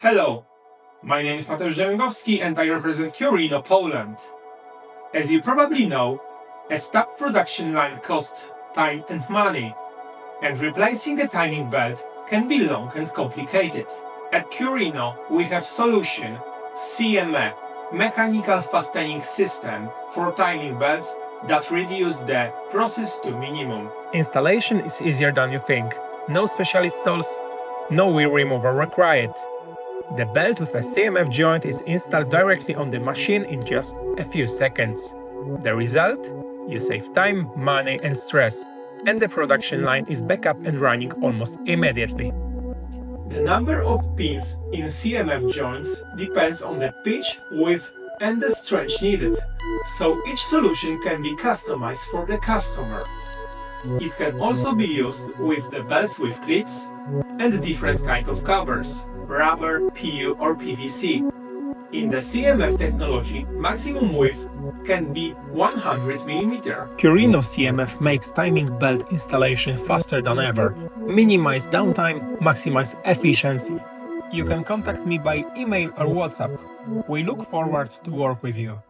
Hello, my name is Mateusz and I represent Chiorino, Poland. As you probably know, a stop production line costs time and money, and replacing a timing belt can be long and complicated. At Chiorino, we have solution CMF, Mechanical Fastening System for timing belts that reduce the process to minimum. Installation is easier than you think. No specialist tools, no wheel remover required. The belt with a CMF joint is installed directly on the machine in just a few seconds. The result? You save time, money and stress, and the production line is back up and running almost immediately. The number of pins in CMF joints depends on the pitch, width and the stretch needed, so each solution can be customized for the customer. It can also be used with the belts with pleats and different kind of covers, rubber, PU or PVC. In the CMF technology, maximum width can be 100 mm. Chiorino CMF makes timing belt installation faster than ever. Minimize downtime, maximize efficiency. You can contact me by email or WhatsApp. We look forward to work with you.